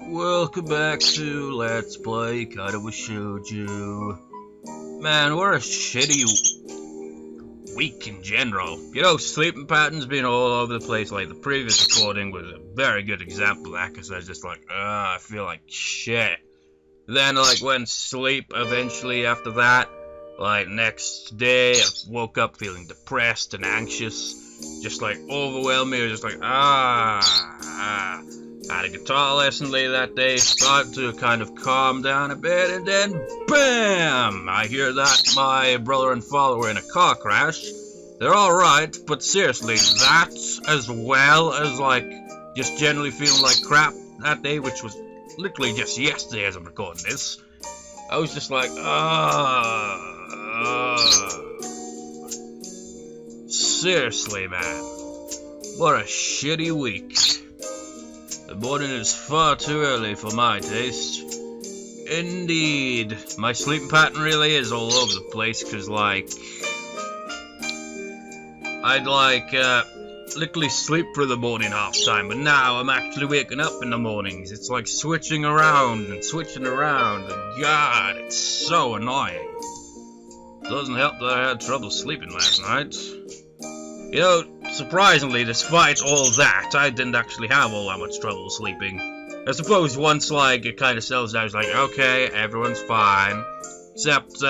Welcome back to Let's Play Katawa Shoujo. Man, what a shitty week in general. You know, sleeping patterns being all over the place. Like, the previous recording was a very good example of that, because I was just like, I feel like shit. Then, like, went sleep eventually after that. Like, next day, I woke up feeling depressed and anxious. Just, like, overwhelmed me. I was just like, had a guitar lesson later that day, started to kind of calm down a bit, and then BAM! I hear that my brother and father were in a car crash. They're alright, but seriously, that as well as like just generally feeling like crap that day, which was literally just yesterday as I'm recording this, I was just like, seriously, man, what a shitty week. The morning is far too early for my taste. Indeed. My sleeping pattern really is all over the place, because, like, I'd, like, literally sleep through the morning half time, but now I'm actually waking up in the mornings. It's like switching around, and God, it's so annoying. Doesn't help that I had trouble sleeping last night. You know, surprisingly, despite all that, I didn't actually have all that much trouble sleeping. I suppose once, like, it kind of settles down, it's like, okay, everyone's fine. Except,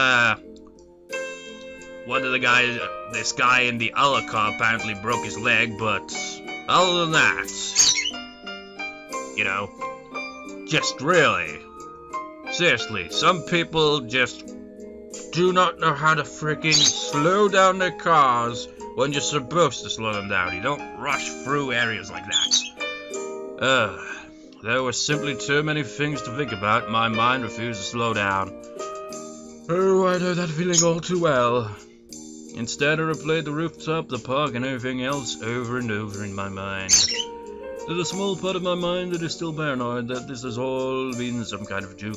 one of the guys, this guy in the other car apparently broke his leg, but other than that, you know, just really, seriously, some people just do not know how to freaking slow down their cars when you're supposed to slow them down. You don't rush through areas like that. There were simply too many things to think about. My mind refused to slow down. Oh, I know that feeling all too well. Instead, I replayed the rooftop, the park, and everything else over and over in my mind. There's a small part of my mind that is still paranoid that this has all been some kind of joke.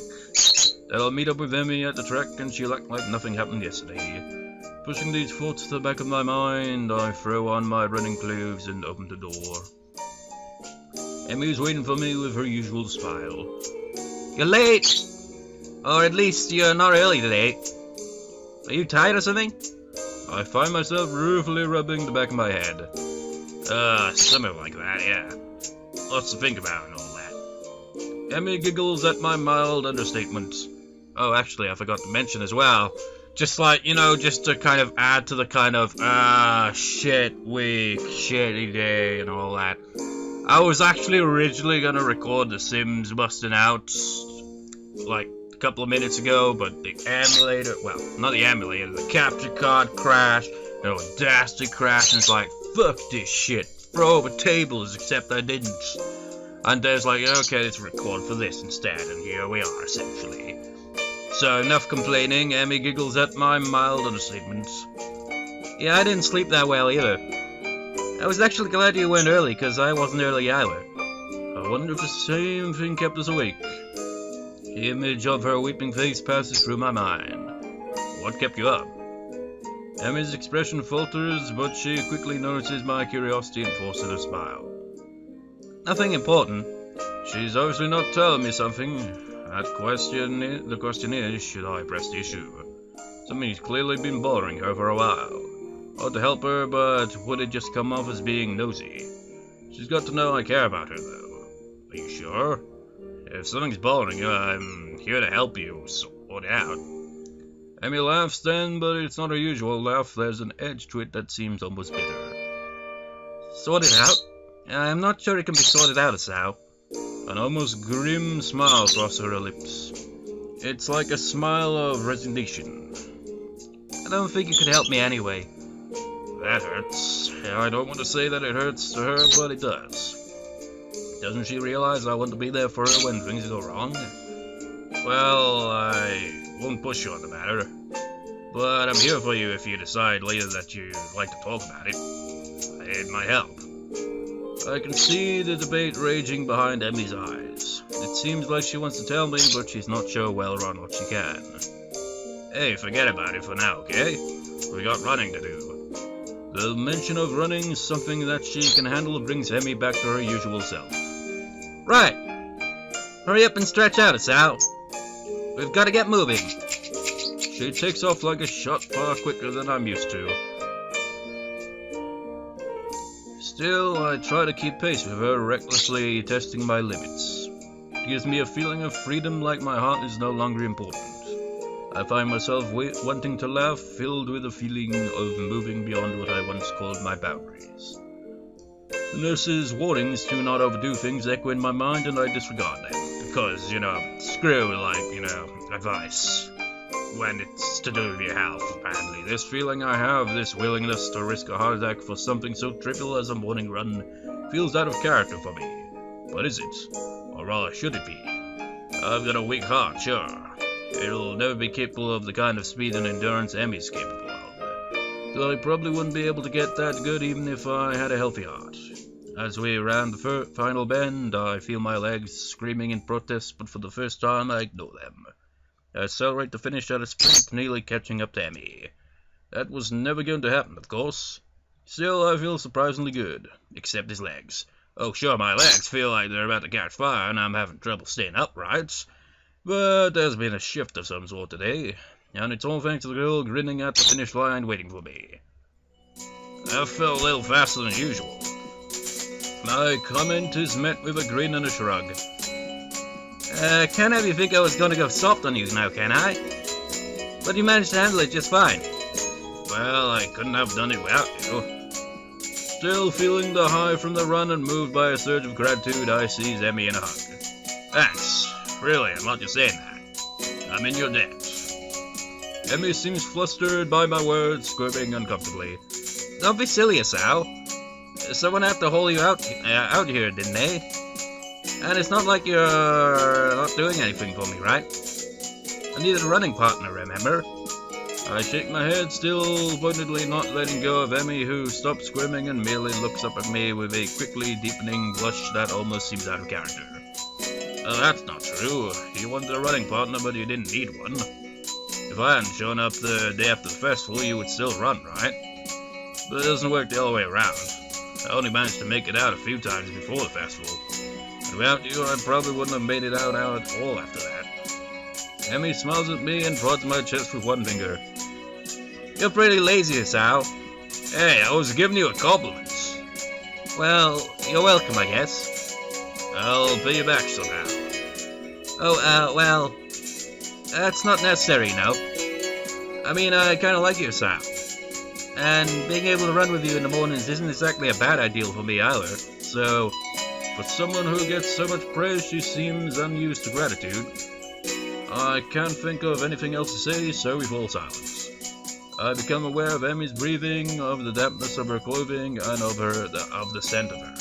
That I'll meet up with Emmy at the track and she'll act like nothing happened yesterday. Pushing these thoughts to the back of my mind, I throw on my running clothes and open the door. Emmy's waiting for me with her usual smile. You're late! Or at least you're not early today. Are you tired or something? I find myself ruefully rubbing the back of my head. Something like that, yeah. Lots to think about and all that. Emmy giggles at my mild understatement. Oh, actually, I forgot to mention as well. Just like, you know, just to kind of add to the kind of, shit week, shitty day, and all that. I was actually originally gonna record The Sims busting out, like, a couple of minutes ago, but the emulator, well, not the emulator, the capture card crashed, the Audacity crashed, and it's like, fuck this shit, throw over tables, except I didn't. And there's like, okay, let's record for this instead, and here we are, essentially. So, enough complaining. Emmy giggles at my mild understatement. Yeah, I didn't sleep that well either. I was actually glad you went early, because I wasn't early either. I wonder if the same thing kept us awake. The image of her weeping face passes through my mind. What kept you up? Emmy's expression falters, but she quickly notices my curiosity and forces her smile. Nothing important. She's obviously not telling me something. The question is, should I press the issue? Something's clearly been bothering her for a while. Ought to help her, but would it just come off as being nosy? She's got to know I care about her, though. Are you sure? If something's bothering you, I'm here to help you sort it out. Emmy laughs then, but it's not her usual laugh. There's an edge to it that seems almost bitter. Sort it out? I'm not sure it can be sorted out, Asao. An almost grim smile crosses her lips. It's like a smile of resignation. I don't think you could help me anyway. That hurts. I don't want to say that it hurts to her, but it does. Doesn't she realize I want to be there for her when things go wrong? Well, I won't push you on the matter. But I'm here for you if you decide later that you'd like to talk about it. It might help. I can see the debate raging behind Emmy's eyes. It seems like she wants to tell me, but she's not sure well on what she can. Hey, forget about it for now, okay? We got running to do. The mention of running, something that she can handle, brings Emmy back to her usual self. Right. Hurry up and stretch out, Sal. We've got to get moving. She takes off like a shot far quicker than I'm used to. Still, I try to keep pace with her, recklessly testing my limits. It gives me a feeling of freedom, like my heart is no longer important. I find myself wanting to laugh, filled with a feeling of moving beyond what I once called my boundaries. The nurse's warnings to not overdo things echo in my mind, and I disregard them. Because, screw, advice. When it's to do with your health, apparently. This feeling I have, this willingness to risk a heart attack for something so trivial as a morning run, feels out of character for me. But is it? Or rather, should it be? I've got a weak heart, sure. It'll never be capable of the kind of speed and endurance Emmy's capable of. So I probably wouldn't be able to get that good even if I had a healthy heart. As we round the final bend, I feel my legs screaming in protest, but for the first time I ignore them. I accelerate the finish at a sprint, nearly catching up to Emmy. That was never going to happen, of course. Still, I feel surprisingly good, except his legs. Oh, sure, my legs feel like they're about to catch fire, and I'm having trouble staying upright. But there's been a shift of some sort today, and it's all thanks to the girl grinning at the finish line waiting for me. I felt a little faster than usual. My comment is met with a grin and a shrug. Can't have you think I was going to go soft on you now, can I? But you managed to handle it just fine. Well, I couldn't have done it without you. Still feeling the high from the run and moved by a surge of gratitude, I seize Emmy in a hug. Thanks. Really, I'm not just saying that. I'm in your debt. Emmy seems flustered by my words, squirming uncomfortably. Don't be silly, Sal. Someone had to haul you out here, didn't they? And it's not like you're not doing anything for me, right? I needed a running partner, remember? I shake my head, still pointedly not letting go of Emmy, who stops squirming and merely looks up at me with a quickly deepening blush that almost seems out of character. That's not true. You wanted a running partner, but you didn't need one. If I hadn't shown up the day after the festival, you would still run, right? But it doesn't work the other way around. I only managed to make it out a few times before the festival. And without you, I probably wouldn't have made it out at all after that. Emmy smiles at me and prods my chest with one finger. You're pretty lazy, Sal. Hey, I was giving you a compliment. Well, you're welcome, I guess. I'll pay you back somehow. Oh, well, that's not necessary, I mean, I kinda like you, Sal. And being able to run with you in the mornings isn't exactly a bad ideal for me either, so for someone who gets so much praise she seems unused to gratitude. I can't think of anything else to say, so we fall silent. I become aware of Emmy's breathing, of the dampness of her clothing, and of the scent of her.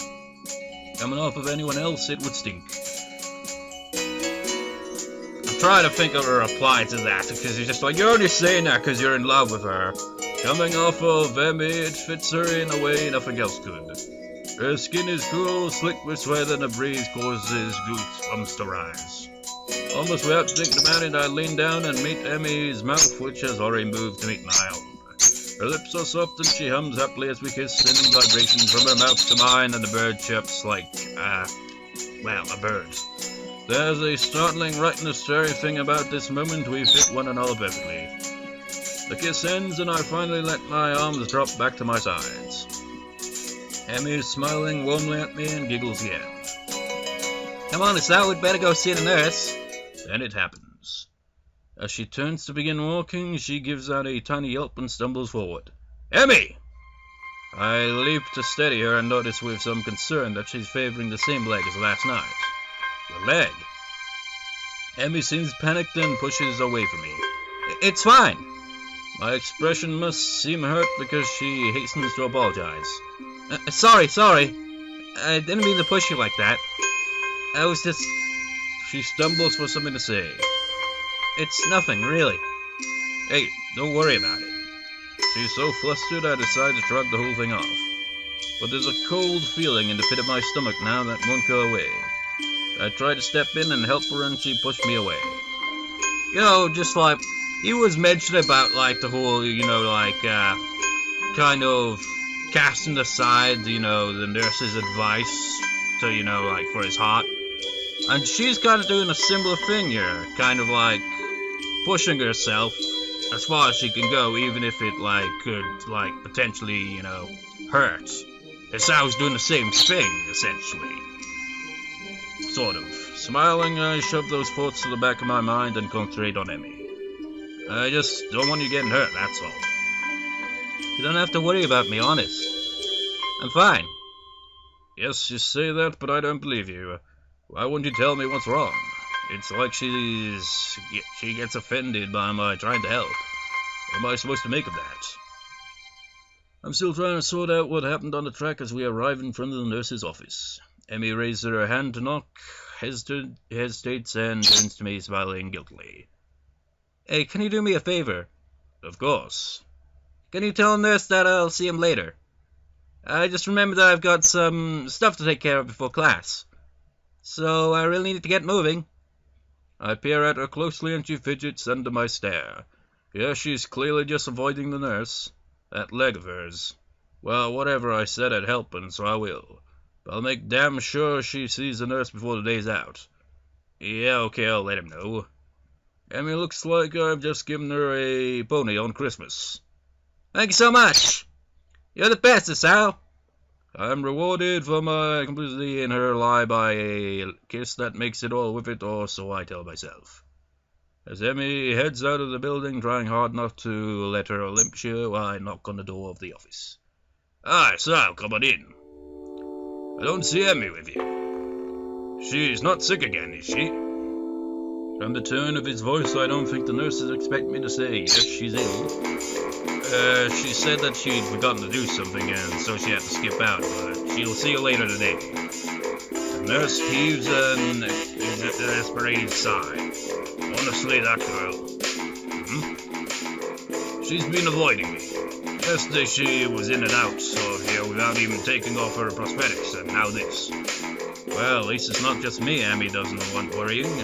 Coming off of anyone else, it would stink. I'm trying to think of a reply to that, because it's just like, you're only saying that because you're in love with her. Coming off of Emmy, it fits her in a way nothing else could. Her skin is cool, slick with sweat, and a breeze causes goosebumps to rise. Almost without thinking about it, I lean down and meet Emmy's mouth, which has already moved to meet my own. Her lips are soft and she hums happily as we kiss, sending vibrations from her mouth to mine, and the bird chirps like, a bird. There's a startling rightness to everything about this moment. We fit one another perfectly. The kiss ends, and I finally let my arms drop back to my sides. Emmy is smiling warmly at me and giggles again. Come on, Sal, we'd better go see the nurse. Then it happens. As she turns to begin walking, she gives out a tiny yelp and stumbles forward. Emmy! I leap to steady her and notice with some concern that she's favoring the same leg as last night. Your leg? Emmy seems panicked and pushes away from me. It's fine. My expression must seem hurt because she hastens to apologize. Sorry. I didn't mean to push you like that. I was just... She stumbles for something to say. It's nothing, really. Hey, don't worry about it. She's so flustered I decide to shrug the whole thing off. But there's a cold feeling in the pit of my stomach now that won't go away. I tried to step in and help her and she pushed me away. Just like... You was mentioning about, like, the whole, kind of casting aside, the nurse's advice to, for his heart. And she's kind of doing a similar thing here, kind of like pushing herself as far as she can go, even if it could potentially, hurt. Hisao's doing the same thing, essentially. Sort of. Smiling, I shove those thoughts to the back of my mind and concentrate on Emmy. I just don't want you getting hurt, that's all. You don't have to worry about me, honest. I'm fine. Yes, you say that, but I don't believe you. Why won't you tell me what's wrong? It's like she gets offended by my trying to help. What am I supposed to make of that? I'm still trying to sort out what happened on the track as we arrive in front of the nurse's office. Emmy raises her hand to knock, hesitates, and turns to me, smiling guiltily. Hey, can you do me a favor? Of course. Can you tell the nurse that I'll see him later? I just remembered that I've got some stuff to take care of before class. So I really need to get moving. I peer at her closely and she fidgets under my stare. Yeah, she's clearly just avoiding the nurse. That leg of hers. Well, whatever I said I'd help, and so I will. But I'll make damn sure she sees the nurse before the day's out. Yeah, okay, I'll let him know. Emmy looks like I've just given her a pony on Christmas. Thank you so much. You're the best, Sal. I'm rewarded for my complicity in her lie by a kiss that makes it all worth it, or so I tell myself. As Emmy heads out of the building, trying hard not to let her limp show, I knock on the door of the office. Hi, Sal, come on in. I don't see Emmy with you. She's not sick again, is she? From the tone of his voice, I don't think the nurses expect me to say, yes, she's ill. She said that she'd forgotten to do something, and so she had to skip out, but she'll see you later today. The nurse heaves an exasperated sigh. Honestly, that girl. She's been avoiding me. Yesterday she was in and out of here without even taking off her prosthetics, and now this. Well, at least it's not just me Emmy doesn't want worrying.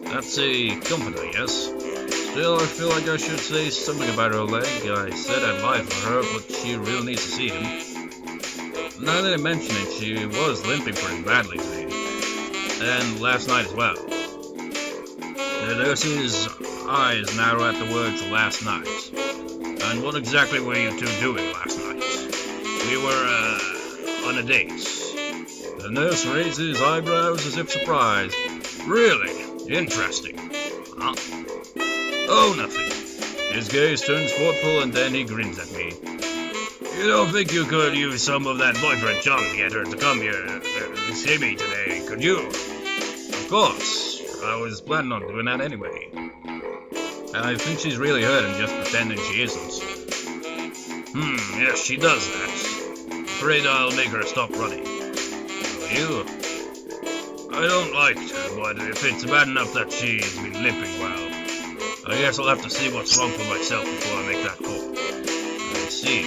That's a comfort, I guess. Still, I feel like I should say something about her leg. I said I'd lie for her, but she really needs to see him. Now that I mention it, she was limping pretty badly today. And last night as well. The nurse's eyes narrow at the words last night. And what exactly were you two doing last night? We were, on a date. The nurse raises eyebrows as if surprised. Really? Interesting. Huh? Oh, nothing. His gaze turns thoughtful and then he grins at me. You don't think you could use some of that boyfriend charm to get her to come here to see me today, could you? Of course. I was planning on doing that anyway. I think she's really hurt and just pretending she isn't. Yes, she does that. Afraid I'll make her stop running. Will you? I don't like her, but if it's bad enough that she's been limping well, I guess I'll have to see what's wrong for myself before I make that call. I see.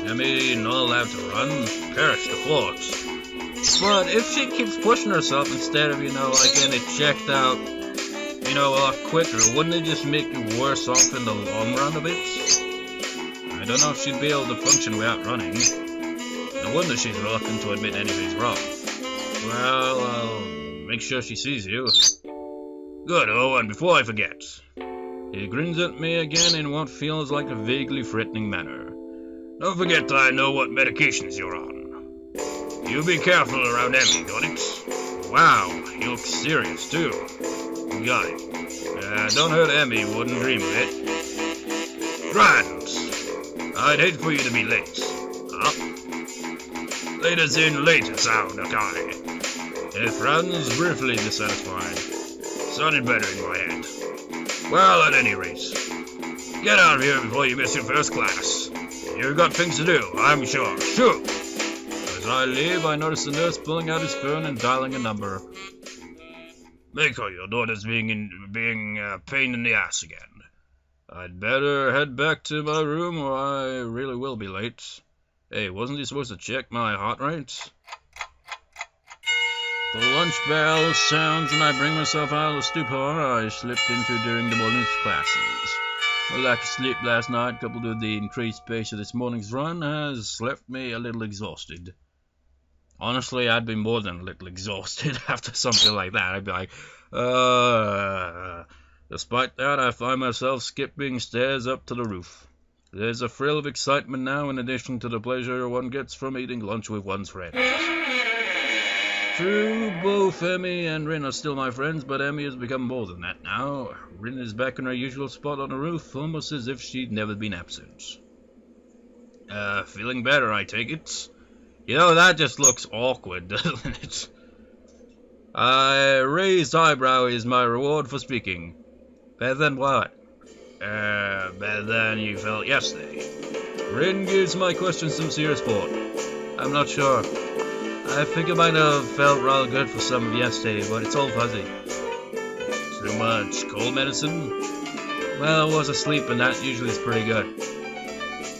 Emmy not allowed to run? Perish the thought. But if she keeps pushing herself instead of, getting it checked out, a lot quicker, wouldn't it just make you worse off in the long run of it? I don't know if she'd be able to function without running. No wonder she's reluctant to admit anything's wrong. Well, I'll make sure she sees you. Good, and before I forget. He grins at me again in what feels like a vaguely threatening manner. Don't forget I know what medications you're on. You be careful around Emmy, got it? Wow, you look serious too. Got it. Don't hurt Emmy, wouldn't dream of it. Grand. I'd hate for you to be late. Huh? Late as in later sound, okay. It frowns briefly dissatisfied. Sounded better in my head. Well, at any rate, get out of here before you miss your first class. You've got things to do, I'm sure. Shoot! As I leave, I notice the nurse pulling out his phone and dialing a number. Mako, your daughter's being a pain in the ass again. I'd better head back to my room or I really will be late. Hey, wasn't he supposed to check my heart rate? The lunch bell sounds and I bring myself out of the stupor I slipped into during the morning's classes. My lack of sleep last night, coupled with the increased pace of this morning's run, has left me a little exhausted. Honestly, I'd be more than a little exhausted after something like that. I'd be like, Despite that, I find myself skipping stairs up to the roof. There's a thrill of excitement now in addition to the pleasure one gets from eating lunch with one's friends. True, both Emmy and Rin are still my friends, but Emmy has become more than that now. Rin is back in her usual spot on the roof, almost as if she'd never been absent. Feeling better, I take it? You know, that just looks awkward, doesn't it? A raised eyebrow is my reward for speaking. Better than what? Better than you felt yesterday. Rin gives my question some serious thought. I'm not sure. I think I might have felt rather good for some of yesterday, but it's all fuzzy. Too much cold medicine? Well, I was asleep and that usually is pretty good.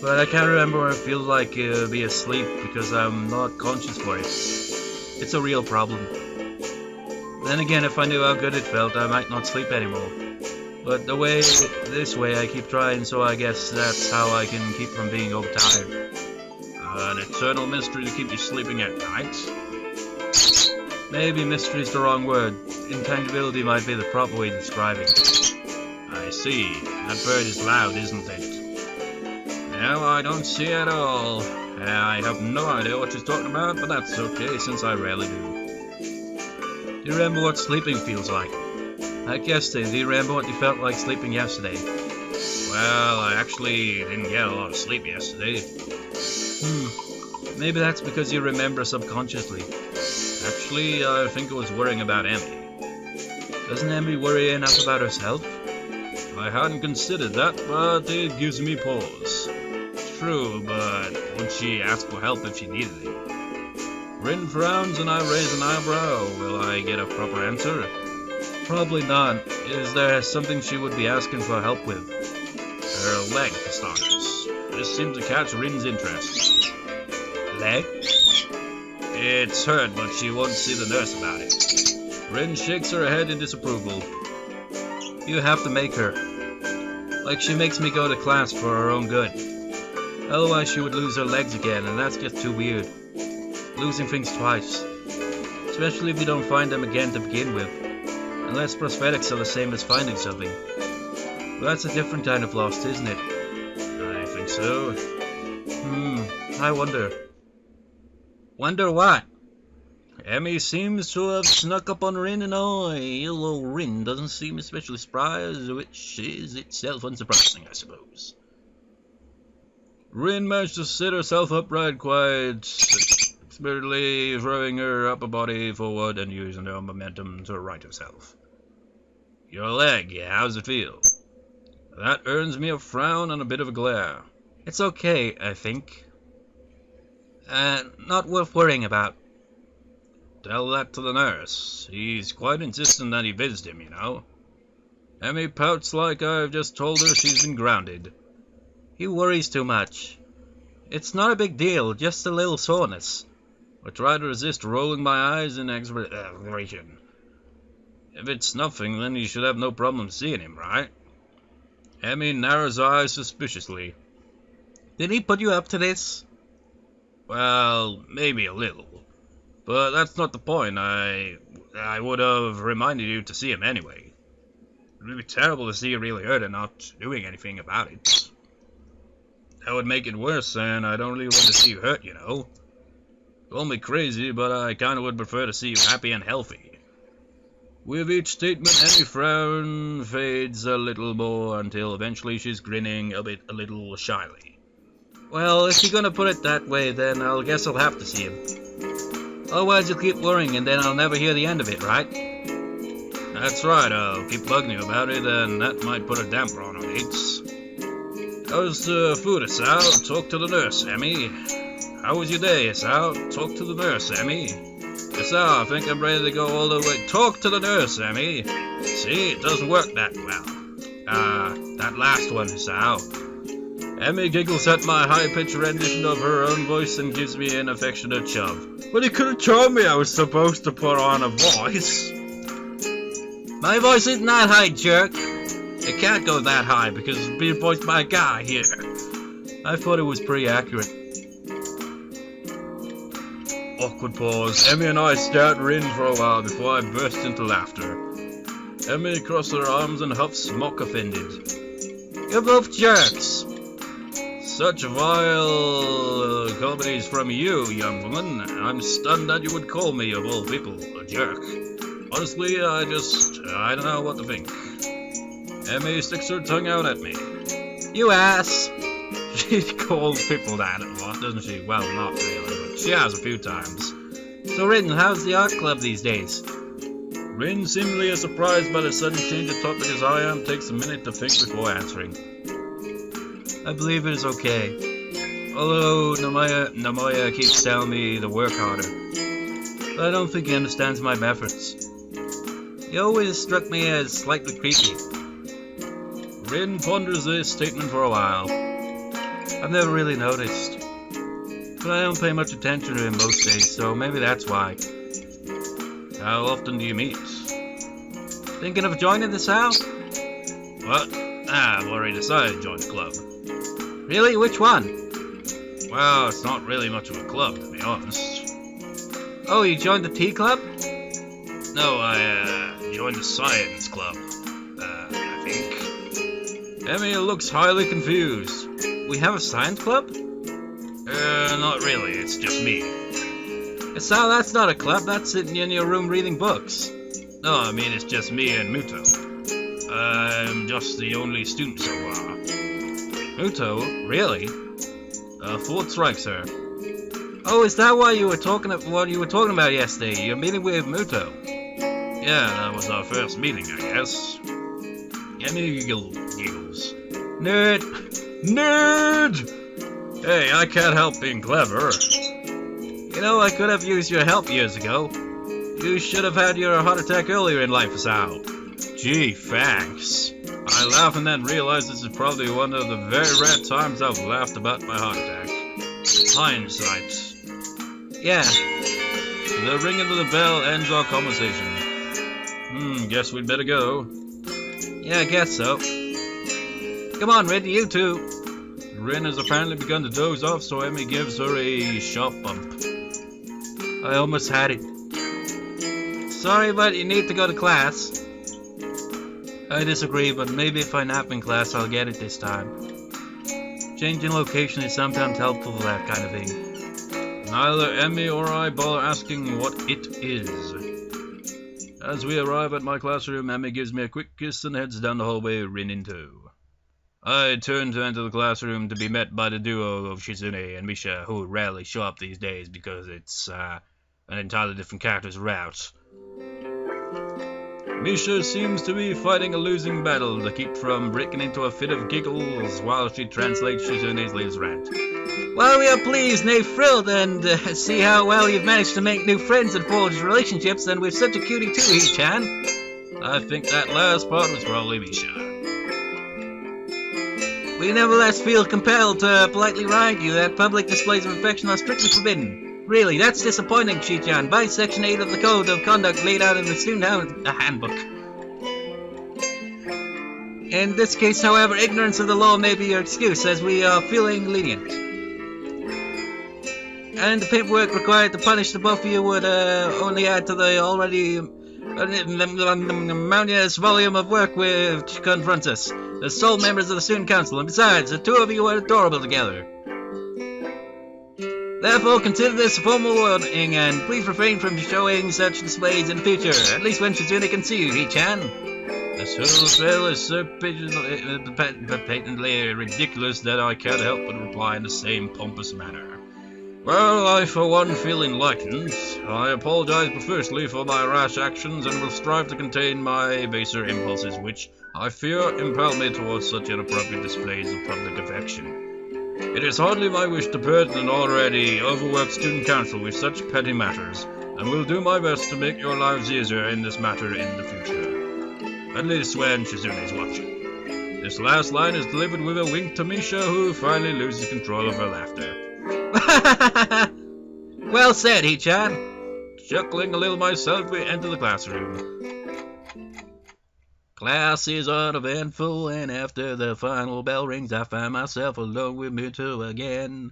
But I can't remember what it feels like to be asleep because I'm not conscious for it. It's a real problem. Then again, if I knew how good it felt, I might not sleep anymore. But this way I keep trying, so I guess that's how I can keep from being overtired. An eternal mystery to keep you sleeping at night? Maybe mystery is the wrong word. Intangibility might be the proper way to describe it. I see. That bird is loud, isn't it? No, I don't see it at all. I have no idea what she's talking about, but that's okay, since I rarely do. Do you remember what sleeping feels like? Like yesterday, do you remember what you felt like sleeping yesterday? Well, I actually didn't get a lot of sleep yesterday. Maybe that's because you remember subconsciously. Actually, I think I was worrying about Emmy. Doesn't Emmy worry enough about herself? I hadn't considered that, but it gives me pause. True, but would she ask for help if she needed it? Rin frowns and I raise an eyebrow. Will I get a proper answer? Probably not. Is there something she would be asking for help with? Her leg, for starters. This seems to catch Rin's interest. Leg? It's hurt, but she won't see the nurse about it. Rin shakes her head in disapproval. You have to make her. Like she makes me go to class for her own good. Otherwise she would lose her legs again, and that's just too weird. Losing things twice. Especially if you don't find them again to begin with. Unless prosthetics are the same as finding something. But that's a different kind of lost, isn't it? I think so. I wonder. Wonder what? Emmy seems to have snuck up on Rin and I. Although Rin doesn't seem especially surprised, which is itself unsurprising, I suppose. Rin managed to sit herself upright quite expertly, throwing her upper body forward and using her momentum to right herself. Your leg, how's it feel? That earns me a frown and a bit of a glare. It's okay, I think. Not worth worrying about. Tell that to the nurse. He's quite insistent that he visits him, you know. Emmy pouts like I've just told her she's been grounded. He worries too much. It's not a big deal, just a little soreness. I try to resist rolling my eyes in exhilaration. If it's nothing, then you should have no problem seeing him, right? Emmy narrows her eyes suspiciously. Did he put you up to this? Well, maybe a little. But that's not the point. I would have reminded you to see him anyway. It would be terrible to see you really hurt and not doing anything about it. That would make it worse, and I don't really want to see you hurt, you know. Call me crazy, but I kinda would prefer to see you happy and healthy. With each statement, Emmy frown fades a little more until eventually she's grinning a little shyly. Well, if you're gonna put it that way, then I guess I'll have to see him. Otherwise you'll keep worrying and then I'll never hear the end of it, right? That's right, I'll keep bugging you about it, and that might put a damper on our dates. How's the food, Asao? Talk to the nurse, Emmy. How was your day, Asao? Talk to the nurse, Emmy. Asao, I think I'm ready to go all the way. Talk to the nurse, Emmy. See, it doesn't work that well. That last one, Asao. Emmy giggles at my high-pitched rendition of her own voice and gives me an affectionate shove. But you could have told me I was supposed to put on a voice. My voice isn't that high, jerk. It can't go that high because it's being voiced by a guy here. I thought it was pretty accurate. Awkward pause. Emmy and I stared at Rin for a while before I burst into laughter. Emmy crossed her arms and huffed mock offended. You're both jerks! Such vile comedies from you, young woman. I'm stunned that you would call me, of all people, a jerk. Honestly, I don't know what to think. Emmy sticks her tongue out at me. You ass! She calls people that a lot, doesn't she? Well, not really, but she has a few times. So, Rin, how's the art club these days? Rin, seemingly as surprised by the sudden change of topic as I am, takes a minute to think before answering. I believe it is okay. Although Namoya keeps telling me to work harder. But I don't think he understands my efforts. He always struck me as slightly creepy. Rin ponders this statement for a while. I've never really noticed. But I don't pay much attention to him most days, so maybe that's why. How often do you meet? Thinking of joining the Sal? What? I've already decided to join the club. Really? Which one? Well, it's not really much of a club, to be honest. Oh, you joined the tea club? No, I joined the science club, I think. Emmy looks highly confused. We have a science club? Not really, it's just me. Sal, that's not a club, that's sitting in your room reading books. No, I mean it's just me and Muto. I'm just the only student so far. Muto? Really? Fourth strike, sir. Oh, is that what you were talking about yesterday? You're meeting with Muto? Yeah, that was our first meeting, I guess. Emmy giggles. Nerd! Nerd! Hey, I can't help being clever. You know, I could have used your help years ago. You should have had your heart attack earlier in life, Sal. Gee, thanks. I laugh and then realize this is probably one of the very rare times I've laughed about my heart attack. Hindsight. Yeah. The ringing of the bell ends our conversation. Guess we'd better go. Yeah, I guess so. Come on, Rin, you too. Rin has apparently begun to doze off, so Emmy gives her a sharp bump. I almost had it. Sorry, but you need to go to class. I disagree, but maybe if I nap in class, I'll get it this time. Changing location is sometimes helpful for that kind of thing. Neither Emmy or I bother asking what it is. As we arrive at my classroom, Emmy gives me a quick kiss and heads down the hallway, Rin in tow. I turn to enter the classroom to be met by the duo of Shizune and Misha, who rarely show up these days because it's an entirely different character's route. Misha seems to be fighting a losing battle to keep from breaking into a fit of giggles while she translates Shizune's latest rant. Well, we are pleased, nay thrilled, and see how well you've managed to make new friends and forge relationships, and with such a cutie too, He-chan. I think that last part was probably Misha. We nevertheless feel compelled to politely remind you that public displays of affection are strictly forbidden. Really, that's disappointing, Chi-chan. By Section 8 of the Code of Conduct laid out in the student handbook. In this case, however, ignorance of the law may be your excuse, as we are feeling lenient. And the paperwork required to punish the both of you would only add to the already mountainous volume of work which confronts us, as sole members of the student council, and besides, the two of you are adorable together. Therefore, consider this a formal warning, and please refrain from showing such displays in the future, at least when Shizune can see you, He-chan. This whole affair is so patently ridiculous that I can't help but reply in the same pompous manner. Well, I for one feel enlightened. I apologize profusely for my rash actions and will strive to contain my baser impulses, which I fear impel me towards such inappropriate displays of public affection. It is hardly my wish to burden an already overworked student council with such petty matters, and will do my best to make your lives easier in this matter in the future. At least when Shizune is watching. This last line is delivered with a wink to Misha, who finally loses control of her laughter. Well said, He-chan. Chuckling a little myself, we enter the classroom. Class is uneventful, and after the final bell rings, I find myself alone with Muto again.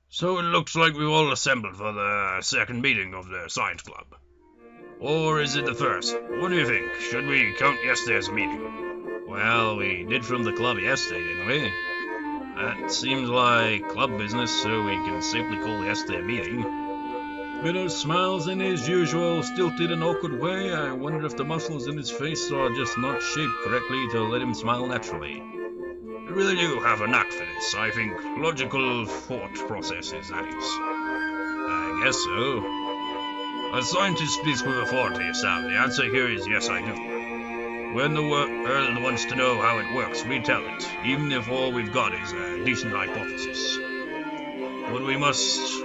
So it looks like we've all assembled for the second meeting of the science club. Or is it the first? What do you think? Should we count yesterday's meeting? Well, we did from the club yesterday, didn't we? That seems like club business, so we can safely call yesterday a meeting. Widow smiles in his usual stilted and awkward way. I wonder if the muscles in his face are just not shaped correctly to let him smile naturally. I really do have a knack for this. I think logical thought processes, that is. I guess so. A scientist speaks with authority, Sam. The answer here is yes, I do. When the world wants to know how it works, we tell it, even if all we've got is a decent hypothesis. But we must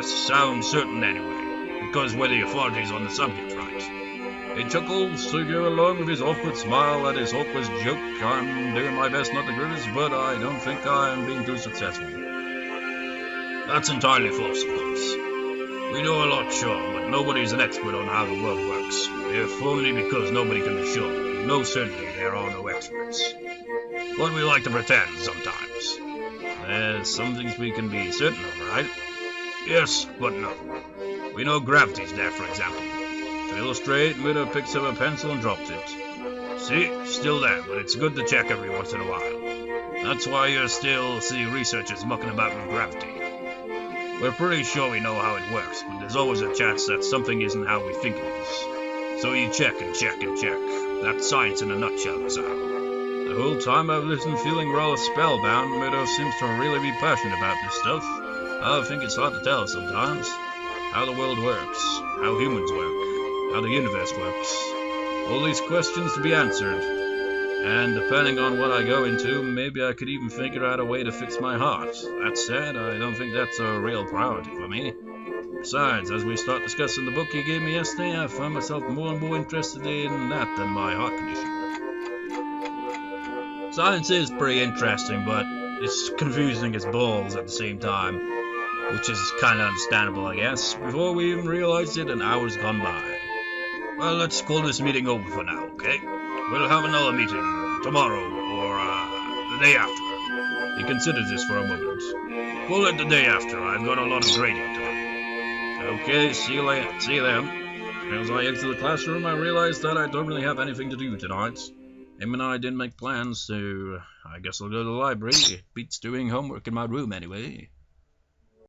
sound certain anyway, because we're the authorities on the subject, right? He chuckles to go along with his awkward smile at his awkward joke. I'm doing my best not to grimace, but I don't think I'm being too successful. That's entirely false, of course. We know a lot, sure, but nobody's an expert on how the world works. If only because nobody can be sure. With no certainty, there are no experts. But we like to pretend sometimes. There's some things we can be certain of, right? Yes, but no. We know gravity's there, for example. To illustrate, Widow picks up a pencil and drops it. See? Still there, but it's good to check every once in a while. That's why you still see researchers mucking about with gravity. We're pretty sure we know how it works, but there's always a chance that something isn't how we think it is. So you check and check and check. That's science in a nutshell, Sal. The whole time I've listened feeling rather spellbound, Widow seems to really be passionate about this stuff. I think it's hard to tell sometimes. How the world works, how humans work, how the universe works. All these questions to be answered. And depending on what I go into, maybe I could even figure out a way to fix my heart. That said, I don't think that's a real priority for me. Besides, as we start discussing the book you gave me yesterday, I find myself more and more interested in that than my heart condition. Science is pretty interesting, but it's confusing as balls at the same time, which is kind of understandable, I guess. Before we even realized it, an hour's gone by. Well, let's call this meeting over for now, okay? We'll have another meeting tomorrow or the day after. He considers this for a moment. Call it the day after. I've got a lot of grading to do. Okay, see you later. See you then. As I exit the classroom, I realize that I don't really have anything to do tonight. Him and I didn't make plans, so I guess I'll go to the library. It beats doing homework in my room anyway.